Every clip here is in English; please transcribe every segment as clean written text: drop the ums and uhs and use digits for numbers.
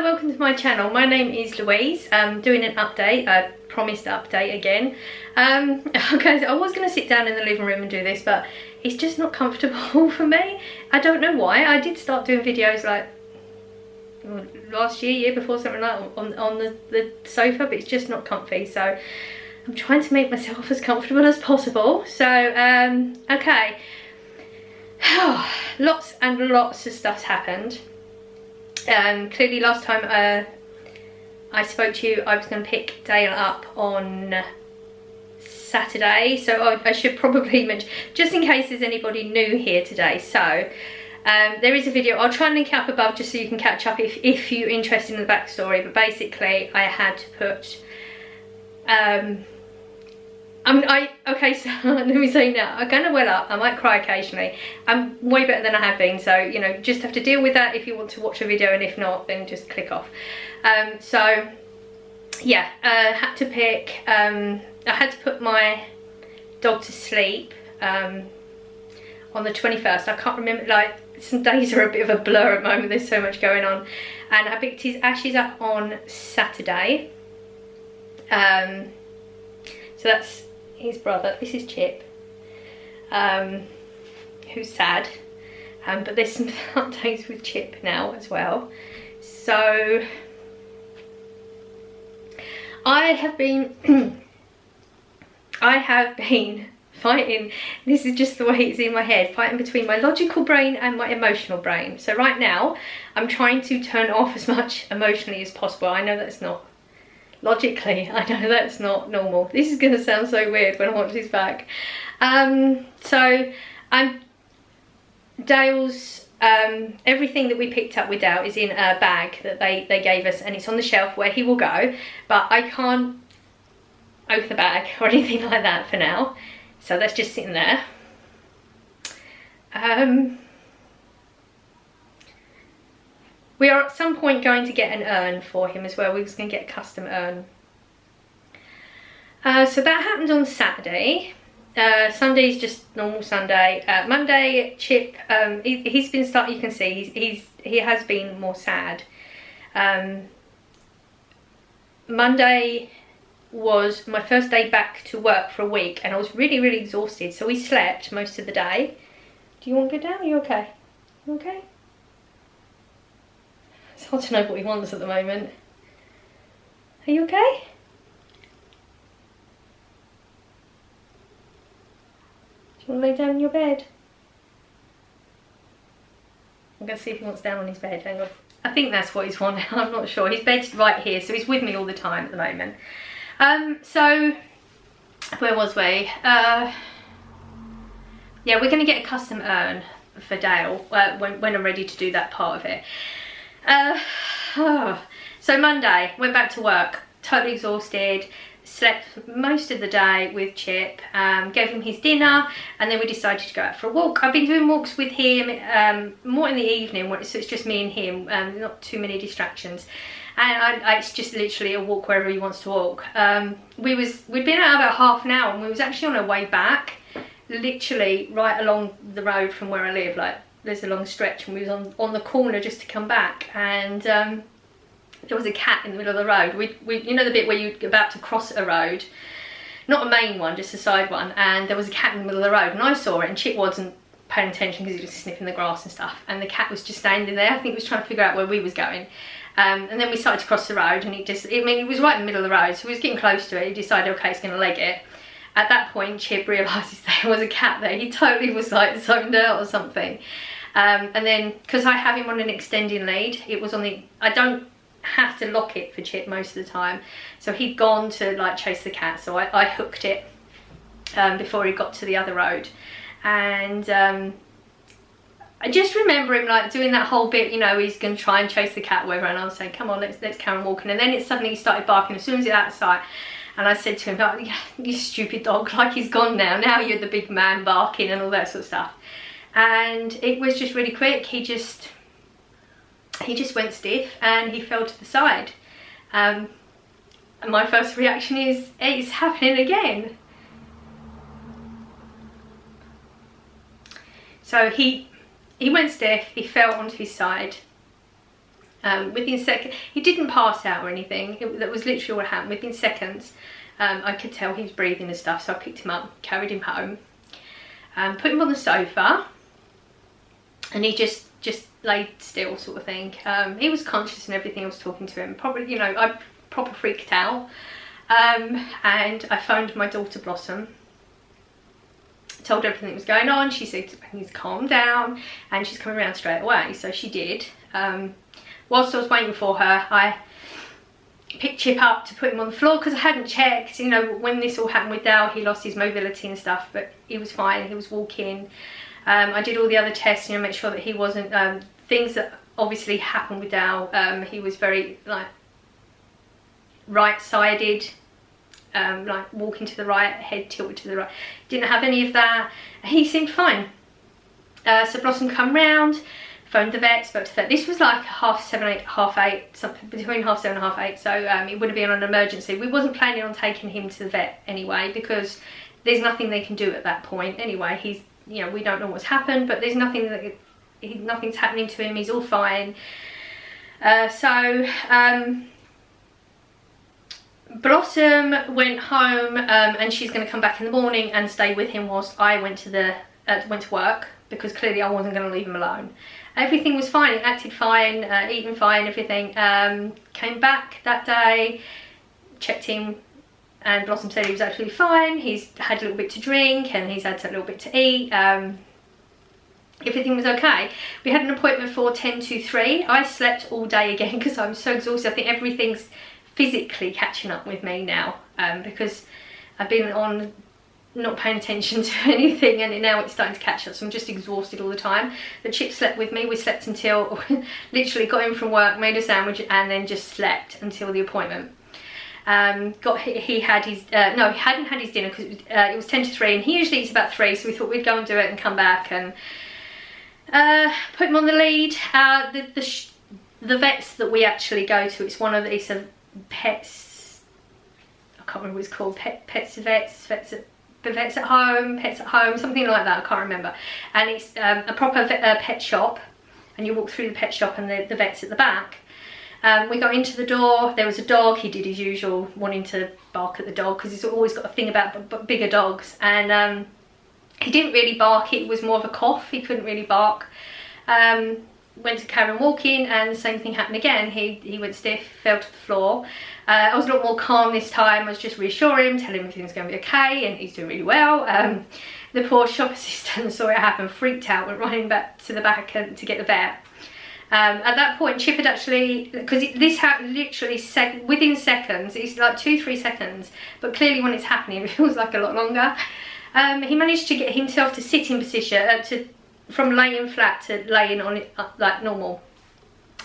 welcome to my channel. My name is Louise. I'm doing an update, a promised update again. Okay, so I was going to sit down in the living room and do this, but it's just not comfortable for me. I don't know why. I did start doing videos like last year before, something like on the sofa, but it's just not comfy, so I'm trying to make myself as comfortable as possible. So okay, lots and lots of stuff's happened. Clearly last time I spoke to you, I was going to pick Dale up on Saturday, so I should probably mention, just in case there's anybody new here today. So there is a video, I'll try and link it up above just so you can catch up if you're interested in the backstory. But basically I had to put okay, so let me say now, I'm gonna well up, I might cry occasionally. I'm way better than I have been, so you know, just have to deal with that if you want to watch a video, and if not, then just click off. So yeah, had to pick, I had to put my dog to sleep on the 21st. I can't remember, like, some days are a bit of a blur at the moment, there's so much going on. And I picked his ashes up on Saturday. So that's his brother. This is Chip, who's sad, but there's some updates with Chip now as well. So I have been fighting, this is just the way it's in my head, fighting between my logical brain and my emotional brain. So right now I'm trying to turn off as much emotionally as possible. I know that's not logically, I know that's not normal. This is gonna sound so weird when I watch this back. So Dale's, everything that we picked up with Dale is in a bag that they gave us, and it's on the shelf where he will go, but I can't open the bag or anything like that for now, so that's just sitting there. We are at some point going to get an urn for him as well. We're just going to get a custom urn. So that happened on Saturday. Sunday's just normal Sunday. Monday, Chip, he's been starting, you can see, he has been more sad. Monday was my first day back to work for a week, and I was really, really exhausted. So we slept most of the day. Do you want to go down? Are you okay? You okay? It's hard to know what he wants at the moment. Are you okay? Do you want to lay down in your bed? I'm going to see if he wants down on his bed. Hang on. I think that's what he's wanting. I'm not sure. His bed's right here, so he's with me all the time at the moment. So where was we? Yeah, we're going to get a custom urn for Dale when I'm ready to do that part of it. So Monday, went back to work, totally exhausted, slept most of the day with Chip, gave him his dinner, and then we decided to go out for a walk. I've been doing walks with him more in the evening, so it's just me and him, not too many distractions, and it's just literally a walk wherever he wants to walk. We'd been out about half an hour, and we was actually on our way back, literally right along the road from where I live, like there's a long stretch, and we was on the corner just to come back, and there was a cat in the middle of the road. We you know the bit where you're about to cross a road, not a main one, just a side one, and there was a cat in the middle of the road, and I saw it, and Chip wasn't paying attention because he was just sniffing the grass and stuff, and the cat was just standing there. I think he was trying to figure out where we was going, and then we started to cross the road, and it was right in the middle of the road, so we was getting close to it. He decided, okay, it's going to leg it. At that point, Chip realises there was a cat there. He totally was like zoned out or something. And then, because I have him on an extending lead, it was on the, I don't have to lock it for Chip most of the time, so he'd gone to like chase the cat, so I hooked it before he got to the other road. And I just remember him like doing that whole bit, you know, he's going to try and chase the cat, whatever, and I was saying, come on, let's carry on walking, and then it suddenly started barking as soon as it's out of sight. And I said to him, oh, you stupid dog, like he's gone now you're the big man barking and all that sort of stuff. And it was just really quick. He just went stiff and he fell to the side. And my first reaction is, it's happening again. So he went stiff, he fell onto his side, Within seconds, he didn't pass out or anything. That was literally what happened. Within seconds, I could tell he was breathing and stuff, so I picked him up, carried him home, put him on the sofa, and he just laid still, sort of thing. He was conscious and everything. I was talking to him. Probably, you know, I proper freaked out. And I phoned my daughter Blossom, told her everything that was going on. She said I need to calm down, and she's coming around straight away. So she did. Whilst I was waiting for her, I picked Chip up to put him on the floor because I hadn't checked, you know, when this all happened with Dale. He lost his mobility and stuff, but he was fine. He was walking. I did all the other tests, you know, make sure that he wasn't things that obviously happened with Dale. He was very like right-sided, like walking to the right, head tilted to the right. Didn't have any of that. He seemed fine. So Blossom come round, phoned the vet, spoke to the vet. This was like 7:30, 8:30, something between 7:30 and 8:30. So it would have been on an emergency. We wasn't planning on taking him to the vet anyway, because there's nothing they can do at that point anyway. He's, you know, we don't know what's happened, but there's nothing that nothing's happening to him. He's all fine. Blossom went home, and she's going to come back in the morning and stay with him whilst I went to work, because clearly I wasn't going to leave him alone. Everything was fine. He acted fine, eating fine, everything. Came back that day, checked him, and Blossom said he was absolutely fine. He's had a little bit to drink and he's had a little bit to eat. Everything was okay. We had an appointment for 10 to 3. I slept all day again because I'm so exhausted. I think everything's physically catching up with me now, because I've been on not paying attention to anything, and now it's starting to catch up, so I'm just exhausted all the time. But Chip slept with me. We slept until literally got in from work, made a sandwich, and then just slept until the appointment. He had his no, he hadn't had his dinner because it was 10 to 3, and he usually eats about 3, so we thought we'd go and do it and come back and put him on the lead. The vets that we actually go to, it's one of these pets, I can't remember what it's called, pets at home, something like that, I can't remember. And it's a proper pet shop, and you walk through the pet shop and the vet's at the back. We got into the door, there was a dog. He did his usual wanting to bark at the dog, because he's always got a thing about bigger dogs, and he didn't really bark. It was more of a cough. He couldn't really bark. Went to carry on walking, and the same thing happened again. He went stiff, fell to the floor. I was a lot more calm this time. I was just reassuring him, telling him everything's going to be okay, and he's doing really well. The poor shop assistant saw it happen, freaked out, went running back to the back to get the vet. At that point, Chip had actually, because this happened literally within seconds, it's like 2-3 seconds, but clearly when it's happening it feels like a lot longer. He managed to get himself to sitting position, from laying flat to laying on it like normal.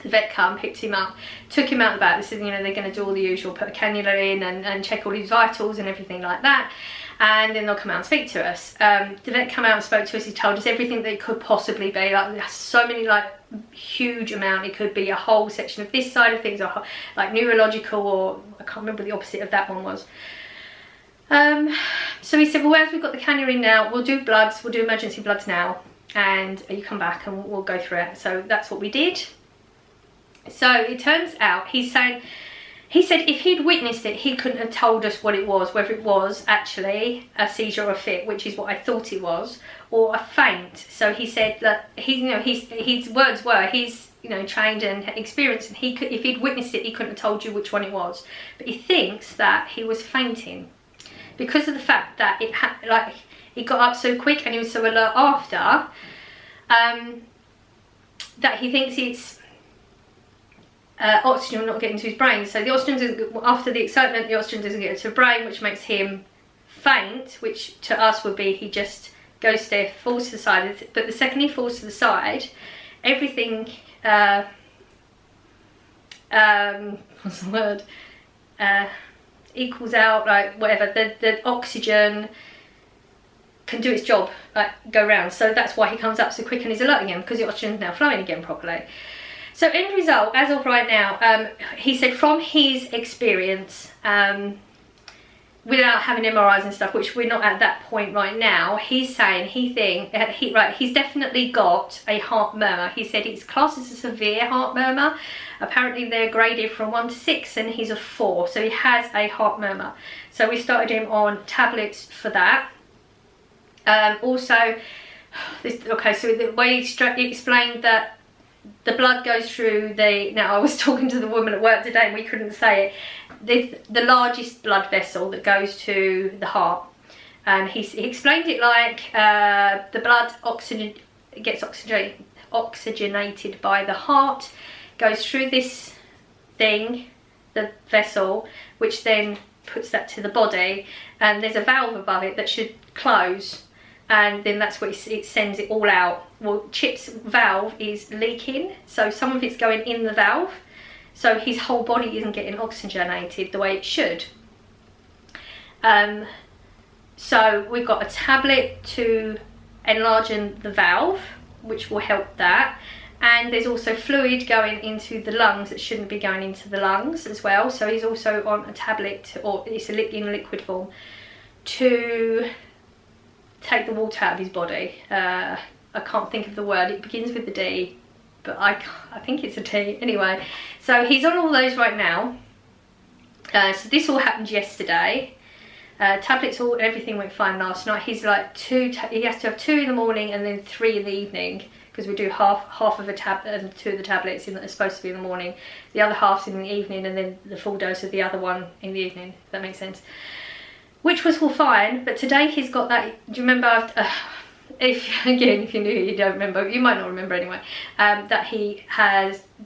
The vet come, picked him up, took him out the back. They said, you know, they're going to do all the usual, put a cannula in and check all his vitals and everything like that, and then they'll come out and speak to us. The vet come out and spoke to us. He told us everything that it could possibly be, like there's so many, like huge amount. It could be a whole section of this side of things, or like neurological, or I can't remember the opposite of that one was. So he said, well, as we've got the cannula in now, we'll do bloods, we'll do emergency bloods now, and you come back and we'll go through it. So that's what we did. So it turns out, he said if he'd witnessed it, he couldn't have told us what it was, whether it was actually a seizure or a fit, which is what I thought it was, or a faint. So he said that his words were, he's, you know, trained and experienced, and if he'd witnessed it, he couldn't have told you which one it was. But he thinks that he was fainting because of the fact that he got up so quick and he was so alert after, that he thinks it's oxygen not getting to his brain. So the oxygen doesn't, after the excitement, the oxygen doesn't get to the brain, which makes him faint, which to us would be he just goes stiff, falls to the side. But the second he falls to the side, everything what's the word, equals out, like whatever, the oxygen can do its job, like go round. So that's why he comes up so quick and is alert again, because the oxygen's now flowing again properly. So end result, as of right now, he said from his experience, without having MRIs and stuff, which we're not at that point right now, he's saying he's definitely got a heart murmur. He said it's classed as a severe heart murmur. Apparently they're graded from 1 to 6 and he's a 4, so he has a heart murmur. So we started him on tablets for that. So the way he explained that the blood goes through now I was talking to the woman at work today and we couldn't say it, the largest blood vessel that goes to the heart. He explained it like the blood gets oxygenated by the heart, goes through this thing, the vessel, which then puts that to the body, and there's a valve above it that should close, and then that's what it sends it all out. Well, Chip's valve is leaking, so some of it's going in the valve, so his whole body isn't getting oxygenated the way it should. So we've got a tablet to enlarge the valve, which will help that, and there's also fluid going into the lungs that shouldn't be going into the lungs as well, so he's also on a tablet, or it's in liquid form, to take the water out of his body. I can't think of the word, it begins with the D, but I think it's a T. Anyway, so he's on all those right now. So this all happened yesterday. Tablets, everything went fine last night. He's like he has to have 2 in the morning and then 3 in the evening, because we do half of a 2 of the tablets that are supposed to be in the morning, the other half's in the evening, and then the full dose of the other one in the evening, if that makes sense. Which was all fine, but today he's got that, do you remember, if you knew, you don't remember, you might not remember anyway, that he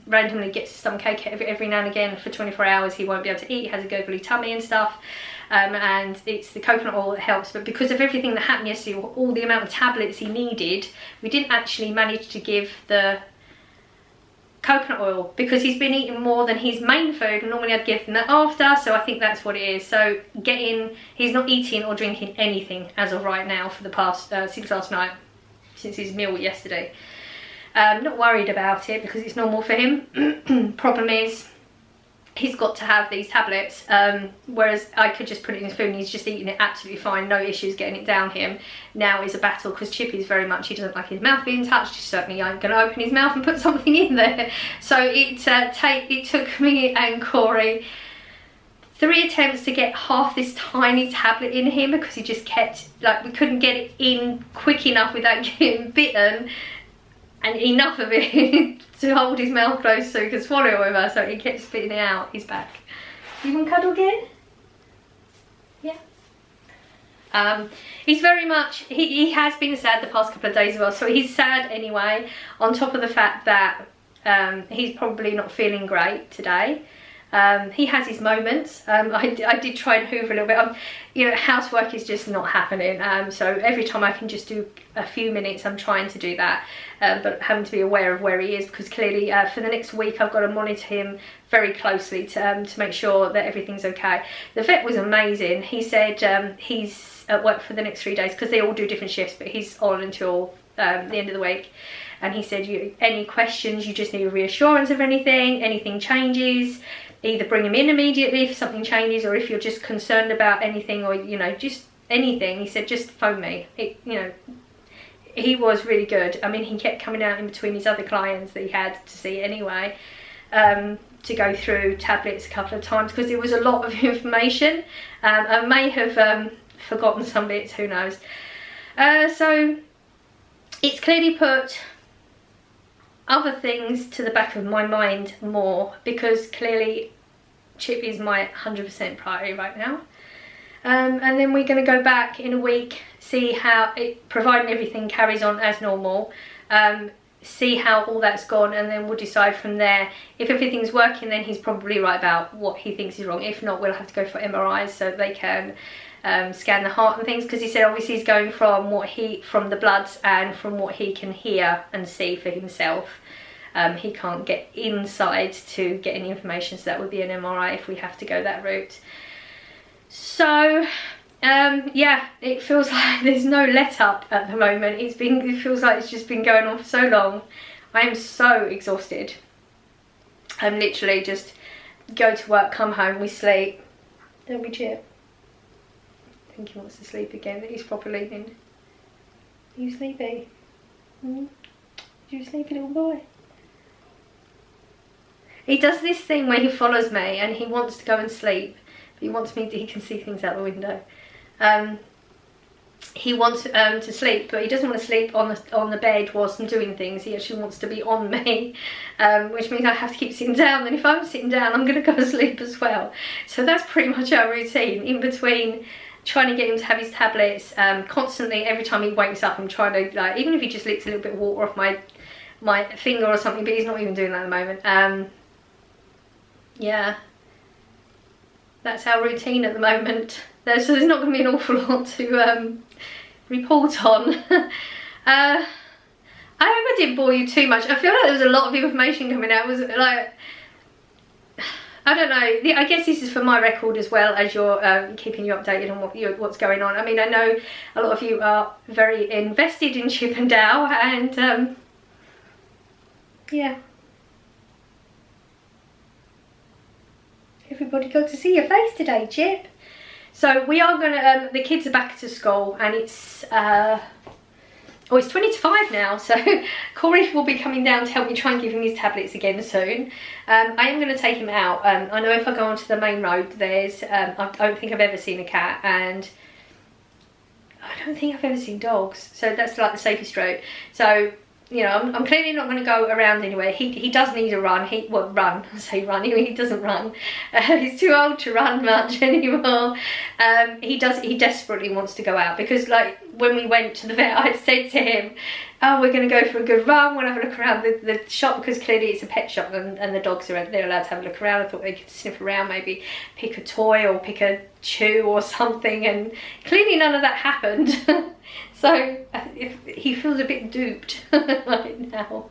randomly gets a stomachache every now and again for 24 hours, he won't be able to eat, he has a gurgly tummy and stuff, and it's the coconut oil that helps, but because of everything that happened yesterday, all the amount of tablets he needed, we didn't actually manage to give the coconut oil, because he's been eating more than his main food, and normally I'd give him that after, so I think that's what it is. So he's not eating or drinking anything as of right now for the past, since last night, since his meal yesterday. Not worried about it because it's normal for him. Problem is, he's got to have these tablets, whereas I could just put it in his food and he's just eating it absolutely fine, no issues getting it down him. Now is a battle, because Chippy's very much, he doesn't like his mouth being touched, he certainly ain't going to open his mouth and put something in there. So it took me and Corey 3 attempts to get half this tiny tablet in him, because he just kept, like, we couldn't get it in quick enough without getting bitten, and enough of it to hold his mouth closed so he could swallow it over, so he kept spitting it out. He's back. You want to cuddle again? Yeah. He's very much, he has been sad the past couple of days as well, so he's sad anyway, on top of the fact that he's probably not feeling great today. He has his moments. I did try and hoover a little bit. You know, housework is just not happening. So every time I can just do a few minutes, I'm trying to do that. But having to be aware of where he is, because clearly for the next week I've got to monitor him very closely to make sure that everything's okay. The vet was amazing. He said he's at work for the next 3 days, because they all do different shifts, but he's on until the end of the week. And he said, any questions, you just need a reassurance of anything changes, either bring him in immediately if something changes, or if you're just concerned about anything, or, you know, just anything. He said, just phone me. He was really good. I mean, he kept coming out in between his other clients that he had to see anyway, to go through tablets a couple of times, because there was a lot of information. I may have forgotten some bits, who knows. So it's clearly put other things to the back of my mind more, because clearly Chip is my 100% priority right now. And then we're going to go back in a week, see how providing everything carries on as normal, see how all that's gone, and then we'll decide from there. If everything's working, then he's probably right about what he thinks is wrong. If not, we'll have to go for MRIs so they can scan the heart and things, because he said obviously he's going from from the bloods and from what he can hear and see for himself. He can't get inside to get any information, so that would be an MRI if we have to go that route. So yeah, it feels like there's no let up at the moment. It feels like it's just been going on for so long. I am so exhausted. I'm literally just go to work, come home, we sleep. Don't we, Chip? think he wants to sleep again. He's proper leaving. Are you sleepy? Are you sleepy, little boy? He does this thing where he follows me and he wants to go and sleep. But he wants me to, he can see things out the window. He wants to sleep, but he doesn't want to sleep on the bed whilst I'm doing things. He actually wants to be on me, which means I have to keep sitting down. And if I'm sitting down, I'm going to go to sleep as well. So that's pretty much our routine. In between trying to get him to have his tablets, constantly, every time he wakes up, I'm trying to, like, even if he just licks a little bit of water off my finger or something, but he's not even doing that at the moment. Yeah, that's our routine at the moment. So there's not going to be an awful lot to report on. I hope I didn't bore you too much. I feel like there was a lot of information coming out. It was like, I don't know, I guess this is for my record as well as you're keeping you updated on what's going on. I mean, I know a lot of you are very invested in Chip and Dal, and yeah. Everybody got to see your face today, Chip. So we are gonna, the kids are back to school, and it's, oh, it's 20 to 5 now, so Corey will be coming down to help me try and give him his tablets again soon. I am going to take him out. I know if I go onto the main road, there's, I don't think I've ever seen a cat, and I don't think I've ever seen dogs, so that's like the safest route. So, you know, I'm clearly not going to go around anywhere. He does need a run. Run. I say run. He doesn't run. He's too old to run much anymore. He desperately wants to go out, because, like, when we went to the vet, I said to him, oh, we're going to go for a good run, we'll have a look around the shop, because clearly it's a pet shop, and the dogs are, they're allowed to have a look around. I thought they could sniff around, maybe pick a toy or pick a chew or something, and clearly none of that happened. So he feels a bit duped right now.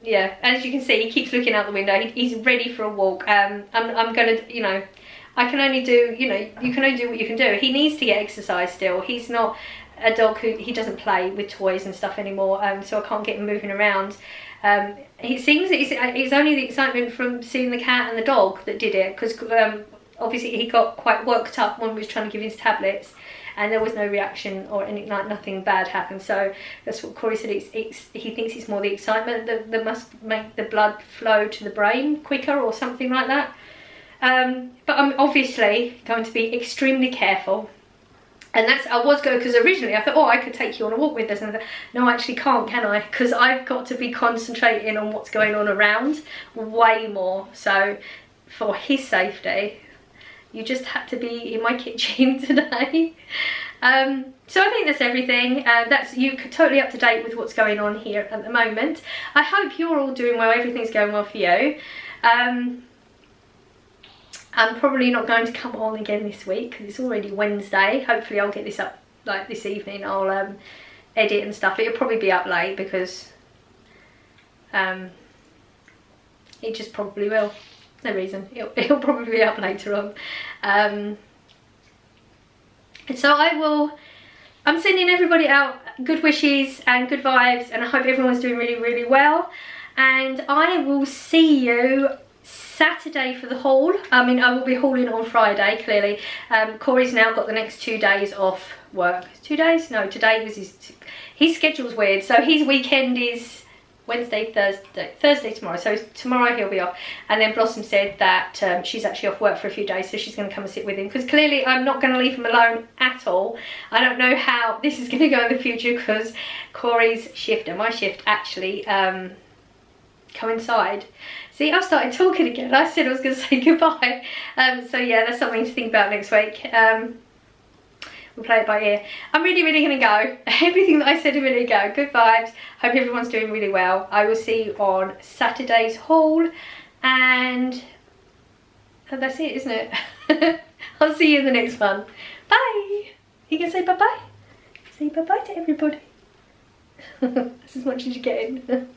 Yeah, as you can see, he keeps looking out the window. He's ready for a walk. I'm gonna, you know, I can only do, you know, you can only do what you can do. He needs to get exercise still. He's not a dog he doesn't play with toys and stuff anymore, so I can't get him moving around. It seems that it's only the excitement from seeing the cat and the dog that did it, because obviously he got quite worked up when we was trying to give him his tablets, and there was no reaction or any, like, nothing bad happened. So that's what Corey said. He thinks it's more the excitement that must make the blood flow to the brain quicker or something like that. But I'm obviously going to be extremely careful. And that's, I was going, because originally I thought, oh, I could take you on a walk with us, and I thought, no, I actually can't, can I? Because I've got to be concentrating on what's going on around way more. So for his safety, you just had to be in my kitchen today. So I think that's everything. That's you totally up to date with what's going on here at the moment. I hope you're all doing well, everything's going well for you. I'm probably not going to come on again this week because it's already Wednesday. Hopefully I'll get this up like this evening. I'll edit and stuff. It'll probably be up late because it just probably will. No reason. It'll probably be up later on. And so I'm sending everybody out good wishes and good vibes, and I hope everyone's doing really, really well. And I will see you Saturday for the haul. I mean, I will be hauling on Friday, clearly. Corey's now got the next 2 days off work. 2 days? No, today was his schedule's weird. So his weekend is Wednesday, Thursday tomorrow. So tomorrow he'll be off. And then Blossom said that she's actually off work for a few days, so she's going to come and sit with him. Because clearly I'm not going to leave him alone at all. I don't know how this is going to go in the future, because Corey's shift and my shift actually coincide. See, I started talking again. I said I was going to say goodbye. So yeah, that's something to think about next week. We'll play it by ear. I'm really, really going to go. Everything that I said a minute ago. Good vibes. Hope everyone's doing really well. I will see you on Saturday's haul. And that's it, isn't it? I'll see you in the next one. Bye. You can say bye-bye. Say bye-bye to everybody. That's as much as you're getting.